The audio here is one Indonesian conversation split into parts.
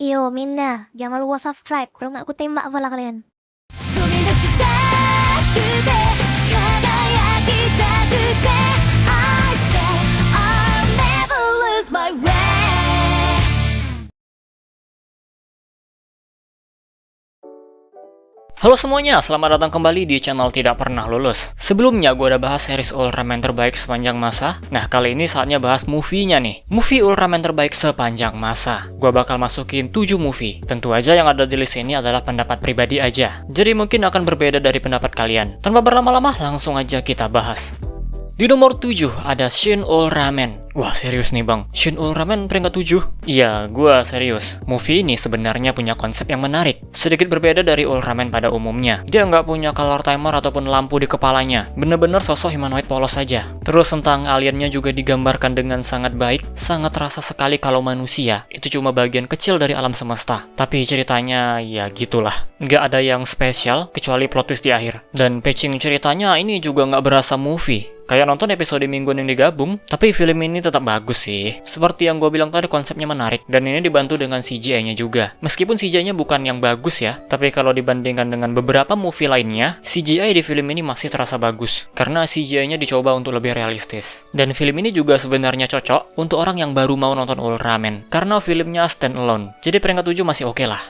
Yo, Minna, jangan lupa subscribe kalau nggak aku tembak pala kalian. 飛び出したくて輝きたくて I said I'll never lose my way. Halo semuanya, selamat datang kembali di channel Tidak Pernah Lulus. Sebelumnya gue udah bahas series Ultraman terbaik sepanjang masa. Nah kali ini saatnya bahas movie-nya nih. Movie Ultraman terbaik sepanjang masa. Gue bakal masukin 7 movie. Tentu aja yang ada di list ini adalah pendapat pribadi aja. Jadi mungkin akan berbeda dari pendapat kalian. Tanpa berlama-lama, langsung aja kita bahas. Di nomor 7 ada Shin Ultraman. Wah serius nih bang, Shin Ultraman peringkat 7? Iya, gua serius. Movie ini sebenarnya punya konsep yang menarik. Sedikit berbeda dari Ultraman pada umumnya. Dia nggak punya color timer ataupun lampu di kepalanya. Bener-bener sosok humanoid polos saja. Terus tentang aliennya juga digambarkan dengan sangat baik. Sangat terasa sekali kalau manusia itu cuma bagian kecil dari alam semesta. Tapi ceritanya ya gitulah. Nggak ada yang spesial kecuali plot twist di akhir. Dan patching ceritanya ini juga nggak berasa movie. Kayak nonton episode mingguan yang digabung, tapi film ini tetap bagus sih. Seperti yang gue bilang tadi, konsepnya menarik, dan ini dibantu dengan CGI-nya juga. Meskipun CGI-nya bukan yang bagus ya, tapi kalau dibandingkan dengan beberapa movie lainnya, CGI di film ini masih terasa bagus, karena CGI-nya dicoba untuk lebih realistis. Dan film ini juga sebenarnya cocok untuk orang yang baru mau nonton Ultraman, karena filmnya stand alone, jadi peringkat 7 masih oke lah.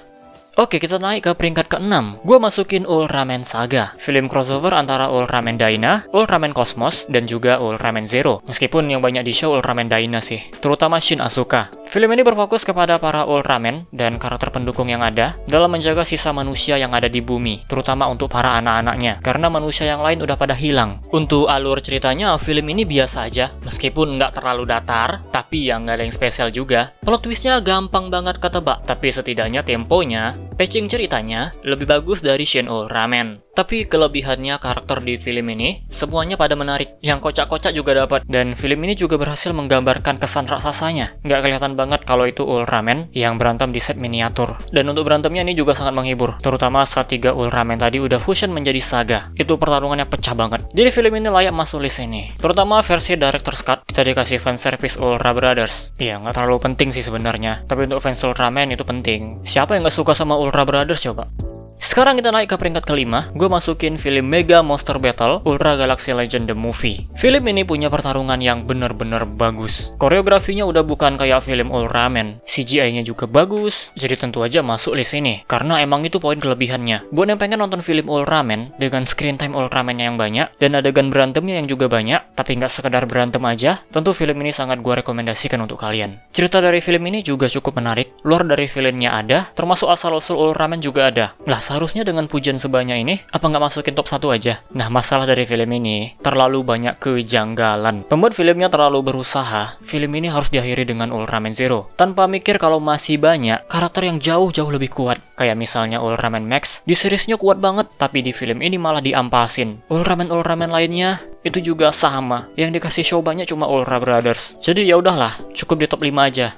Oke, kita naik ke peringkat ke-6. Gua masukin Ultraman Saga, film crossover antara Ultraman Dyna, Ultraman Cosmos, dan juga Ultraman Zero. Meskipun yang banyak di show Ultraman Dyna sih, terutama Shin Asuka. Film ini berfokus kepada para Ultraman dan karakter pendukung yang ada dalam menjaga sisa manusia yang ada di bumi, terutama untuk para anak-anaknya, karena manusia yang lain udah pada hilang. Untuk alur ceritanya, film ini biasa aja, meskipun nggak terlalu datar, tapi yang nggak ada yang spesial juga. Plot twistnya gampang banget ketebak, tapi setidaknya temponya, patching ceritanya lebih bagus dari Shin Ultraman. Tapi kelebihannya karakter di film ini semuanya pada menarik. Yang kocak-kocak juga dapat. Dan film ini juga berhasil menggambarkan kesan raksasanya. Nggak kelihatan banget kalau itu Ultraman yang berantem di set miniatur. Dan untuk berantemnya ini juga sangat menghibur. Terutama saat 3 Ultraman tadi udah fusion menjadi Saga. Itu pertarungannya pecah banget. Jadi film ini layak masuk list ini. Terutama versi Director's Cut. Kita dikasih fanservice Ultra Brothers. Iya, nggak terlalu penting sih sebenarnya. Tapi untuk fans Ultraman itu penting. Siapa yang nggak suka sama Ultra Brothers coba? Sekarang kita naik ke peringkat ke-5. Gue masukin film Mega Monster Battle Ultra Galaxy Legend The Movie. Film ini punya pertarungan yang bener-bener bagus. Koreografinya udah bukan kayak film Ultraman. CGI-nya juga bagus. Jadi tentu aja masuk list ini. Karena emang itu poin kelebihannya. Buat yang pengen nonton film Ultraman dengan screen time Ultraman-nya yang banyak dan adegan berantemnya yang juga banyak, tapi nggak sekedar berantem aja, tentu film ini sangat gue rekomendasikan untuk kalian. Cerita dari film ini juga cukup menarik. Luar dari filmnya ada, termasuk asal-usul Ultraman juga ada. Lah seharusnya dengan pujian sebanyak ini, apa nggak masukin top 1 aja? Nah, masalah dari film ini, terlalu banyak kejanggalan. Pembuat filmnya terlalu berusaha, film ini harus diakhiri dengan Ultraman Zero. Tanpa mikir kalau masih banyak karakter yang jauh-jauh lebih kuat. Kayak misalnya Ultraman Max, di seriesnya kuat banget, tapi di film ini malah diampasin. Ultraman lainnya, itu juga sama. Yang dikasih show banyak cuma Ultra Brothers. Jadi ya udahlah, cukup di top 5 aja.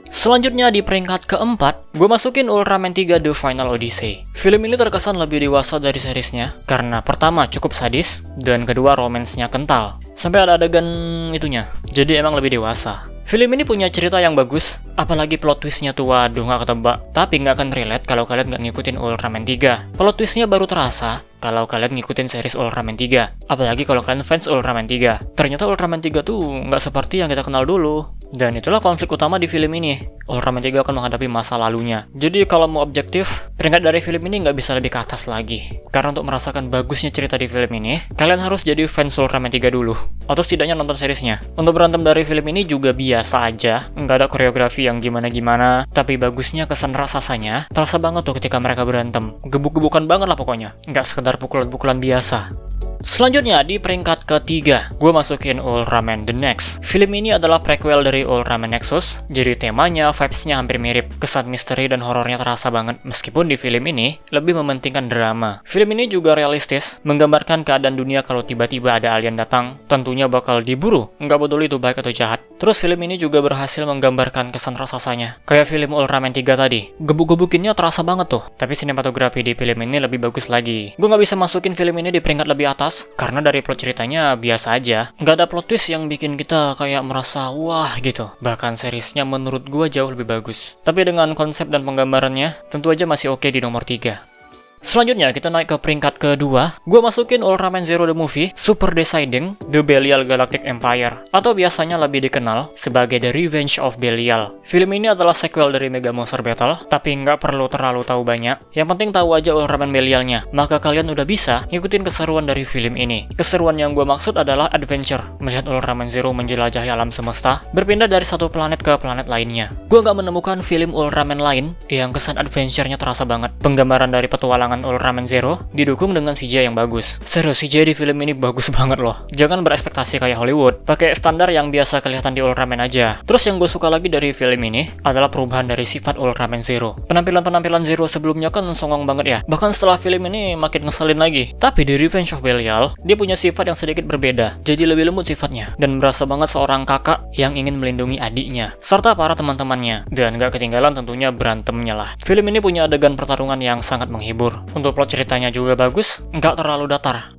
Selanjutnya di peringkat ke-4, gue masukin Ultraman 3 The Final Odyssey. Film ini terkesan lebih dewasa dari seriesnya, karena pertama cukup sadis, dan kedua romansnya kental. Sampai ada adegan itunya, jadi emang lebih dewasa. Film ini punya cerita yang bagus, apalagi plot twistnya tuh waduh nggak ketebak. Tapi nggak akan relate kalau kalian nggak ngikutin Ultraman 3. Plot twistnya baru terasa kalau kalian ngikutin series Ultraman 3. Apalagi kalau kalian fans Ultraman 3. Ternyata Ultraman 3 tuh nggak seperti yang kita kenal dulu. Dan itulah konflik utama di film ini. Ultraman 3 akan menghadapi masa lalunya. Jadi kalau mau objektif, peringkat dari film ini nggak bisa lebih ke atas lagi. Karena untuk merasakan bagusnya cerita di film ini, kalian harus jadi fans Ultraman 3 dulu. Atau setidaknya nonton seriesnya. Untuk berantem dari film ini juga biasa aja. Nggak ada koreografi yang gimana-gimana. Tapi bagusnya kesan raksasanya terasa banget tuh ketika mereka berantem. Gebuk-gebukan banget lah pokoknya. Nggak sekedar pukulan-pukulan biasa. Selanjutnya di peringkat ketiga, gue masukin Ultraman The Next. Film ini adalah prequel dari Ultraman Nexus, jadi temanya, vibes-nya hampir mirip. Kesan misteri dan horornya terasa banget, meskipun di film ini lebih mementingkan drama. Film ini juga realistis, menggambarkan keadaan dunia kalau tiba-tiba ada alien datang, tentunya bakal diburu, nggak peduli itu baik atau jahat. Terus film ini juga berhasil menggambarkan kesan raksasanya, kayak film Ultraman 3 tadi. Gebuk-gebukinnya terasa banget tuh, tapi sinematografi di film ini lebih bagus lagi. Gue nggak bisa masukin film ini di peringkat lebih atas, atas, karena dari plot ceritanya biasa aja. Nggak ada plot twist yang bikin kita kayak merasa wah gitu. Bahkan seriesnya menurut gue jauh lebih bagus. Tapi dengan konsep dan penggambarannya, tentu aja masih oke di nomor 3. Selanjutnya kita naik ke peringkat kedua. Gue masukin Ultraman Zero the Movie Super Deciding The Belial Galactic Empire, atau biasanya lebih dikenal sebagai The Revenge of Belial. Film ini adalah sequel dari Mega Monster Battle, tapi nggak perlu terlalu tahu banyak. Yang penting tahu aja Ultraman Belialnya, maka kalian udah bisa ngikutin keseruan dari film ini. Keseruan yang gue maksud adalah adventure, melihat Ultraman Zero menjelajahi alam semesta, berpindah dari satu planet ke planet lainnya. Gue nggak menemukan film Ultraman lain yang kesan adventure-nya terasa banget. Penggambaran dari petualangan Ultraman Zero didukung dengan CGI yang bagus. Serius, CGI di film ini bagus banget loh. Jangan berekspektasi kayak Hollywood, pakai standar yang biasa kelihatan di Ultraman aja. Terus yang gue suka lagi dari film ini adalah perubahan dari sifat Ultraman Zero. Penampilan Zero sebelumnya kan songong banget ya. Bahkan setelah film ini makin ngeselin lagi. Tapi di Revenge of Belial, dia punya sifat yang sedikit berbeda. Jadi lebih lembut sifatnya, dan berasa banget seorang kakak yang ingin melindungi adiknya, serta para teman-temannya. Dan gak ketinggalan tentunya berantemnya lah. Film ini punya adegan pertarungan yang sangat menghibur. Untuk plot ceritanya juga bagus, nggak terlalu datar.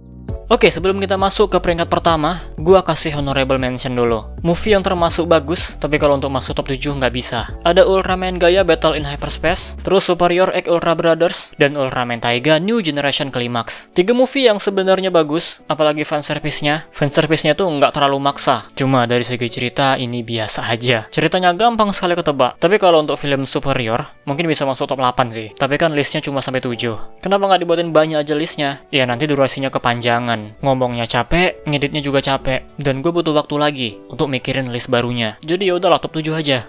Oke, sebelum kita masuk ke peringkat pertama, gua kasih honorable mention dulu. Movie yang termasuk bagus, tapi kalau untuk masuk top 7 nggak bisa. Ada Ultraman Gaia Battle in Hyperspace, terus Superior X Ultra Brothers, dan Ultraman Taiga New Generation Climax. 3 movie yang sebenarnya bagus, apalagi fanservice-nya. Fanservice-nya tuh nggak terlalu maksa, cuma dari segi cerita ini biasa aja. Ceritanya gampang sekali ketebak, tapi kalau untuk film Superior, mungkin bisa masuk top 8 sih. Tapi kan listnya cuma sampai 7. Kenapa nggak dibuatin banyak aja listnya? Ya nanti durasinya kepanjangan. Ngomongnya capek, ngeditnya juga capek, dan gue butuh waktu lagi untuk mikirin list barunya. Jadi ya udahlah top 7 aja.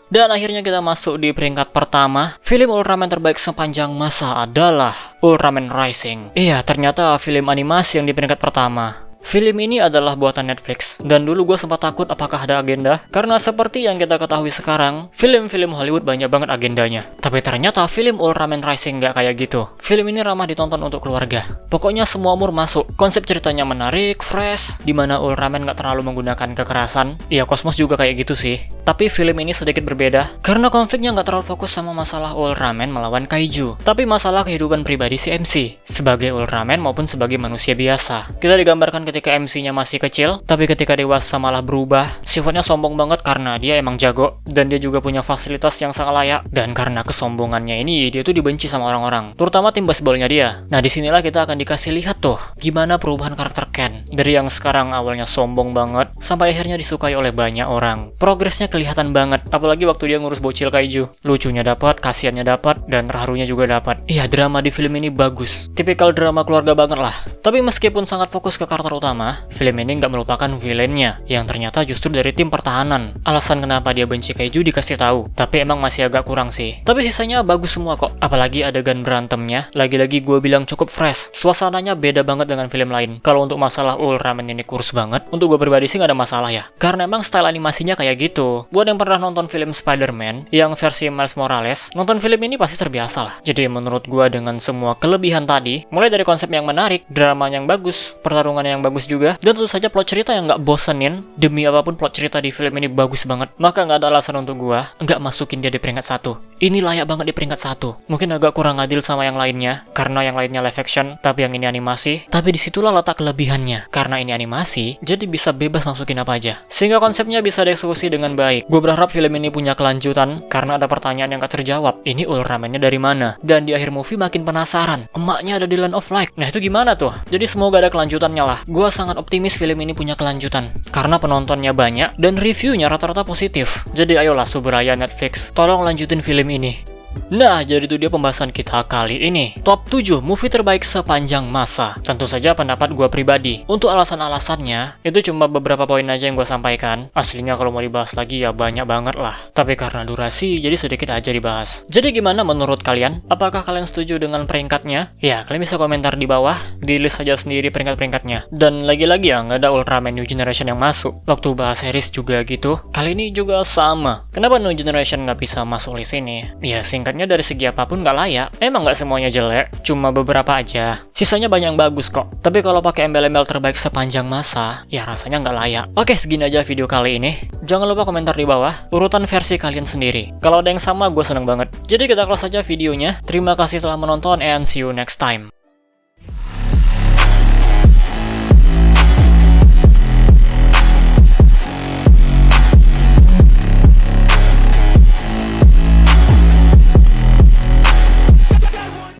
Dan akhirnya kita masuk di peringkat pertama. Film Ultraman terbaik sepanjang masa adalah Ultraman Rising. Iya, ternyata film animasi yang di peringkat pertama. Film ini adalah buatan Netflix, dan dulu gue sempat takut apakah ada agenda, karena seperti yang kita ketahui sekarang, film-film Hollywood banyak banget agendanya. Tapi ternyata film Ultraman Rising nggak kayak gitu. Film ini ramah ditonton untuk keluarga. Pokoknya semua umur masuk. Konsep ceritanya menarik, fresh, dimana Ultraman nggak terlalu menggunakan kekerasan. Iya, Cosmos juga kayak gitu sih. Tapi film ini sedikit berbeda, karena konfliknya nggak terlalu fokus sama masalah Ultraman melawan Kaiju, tapi masalah kehidupan pribadi si MC, sebagai Ultraman maupun sebagai manusia biasa. Kita digambarkan ketika MC-nya masih kecil, tapi ketika dewasa malah berubah. Sifatnya sombong banget karena dia emang jago, dan dia juga punya fasilitas yang sangat layak. Dan karena kesombongannya ini, dia tuh dibenci sama orang-orang, terutama tim baseballnya dia. Nah, disinilah kita akan dikasih lihat tuh, gimana perubahan karakter Ken. Dari yang sekarang awalnya sombong banget, sampai akhirnya disukai oleh banyak orang. Progresnya kelihatan banget, apalagi waktu dia ngurus bocil Kaiju. Lucunya dapat, kasihannya dapat, dan terharunya juga dapat. Iya, drama di film ini bagus. Tipikal drama keluarga banget lah. Tapi meskipun sangat fokus ke karakter utama, film ini nggak melupakan villainnya, yang ternyata justru dari tim pertahanan. Alasan kenapa dia benci Kaiju dikasih tahu, tapi emang masih agak kurang sih. Tapi sisanya bagus semua kok. Apalagi adegan berantemnya, lagi-lagi gue bilang cukup fresh. Suasananya beda banget dengan film lain. Kalau untuk masalah Ultraman ini kurus banget, untuk gue pribadi sih nggak ada masalah ya. Karena emang style animasinya kayak gitu. Buat yang pernah nonton film Spider-Man, yang versi Miles Morales, nonton film ini pasti terbiasa lah. Jadi menurut gue dengan semua kelebihan tadi, mulai dari konsep yang menarik, drama yang bagus, pertarungan yang bagus juga, dan tentu saja plot cerita yang nggak bosenin. Demi apapun plot cerita di film ini bagus banget, maka nggak ada alasan untuk gua nggak masukin dia di peringkat 1. Ini layak banget di peringkat 1. Mungkin agak kurang adil sama yang lainnya, karena yang lainnya live action, tapi yang ini animasi. Tapi disitulah letak kelebihannya, karena ini animasi, jadi bisa bebas masukin apa aja, sehingga konsepnya bisa dieksekusi dengan baik. Gue berharap film ini punya kelanjutan, karena ada pertanyaan yang gak terjawab. Ini Ultraman-nya dari mana? Dan di akhir movie makin penasaran, emaknya ada di Land of Light. Nah itu gimana tuh? Jadi semoga ada kelanjutannya lah. Gue sangat optimis film ini punya kelanjutan, karena penontonnya banyak dan reviewnya rata-rata positif. Jadi ayolah Subraya Netflix, tolong lanjutin film ini. Nah, jadi itu dia pembahasan kita kali ini. Top 7 movie terbaik sepanjang masa. Tentu saja pendapat gue pribadi. Untuk alasan-alasannya, itu cuma beberapa poin aja yang gue sampaikan. Aslinya kalau mau dibahas lagi ya banyak banget lah. Tapi karena durasi, jadi sedikit aja dibahas. Jadi gimana menurut kalian? Apakah kalian setuju dengan peringkatnya? Ya, kalian bisa komentar di bawah. Di list saja sendiri peringkat-peringkatnya. Dan lagi-lagi ya, nggak ada Ultraman New Generation yang masuk. Waktu bahas series juga gitu. Kali ini juga sama. Kenapa New Generation nggak bisa masuk list ini? Ya, singkatnya dari segi apapun nggak layak. Emang nggak semuanya jelek, cuma beberapa aja. Sisanya banyak yang bagus kok. Tapi kalau pakai embel-embel terbaik sepanjang masa, ya rasanya nggak layak. Oke, segini aja video kali ini. Jangan lupa komentar di bawah urutan versi kalian sendiri. Kalau ada yang sama, gue seneng banget. Jadi kita close aja videonya. Terima kasih telah menonton and see you next time.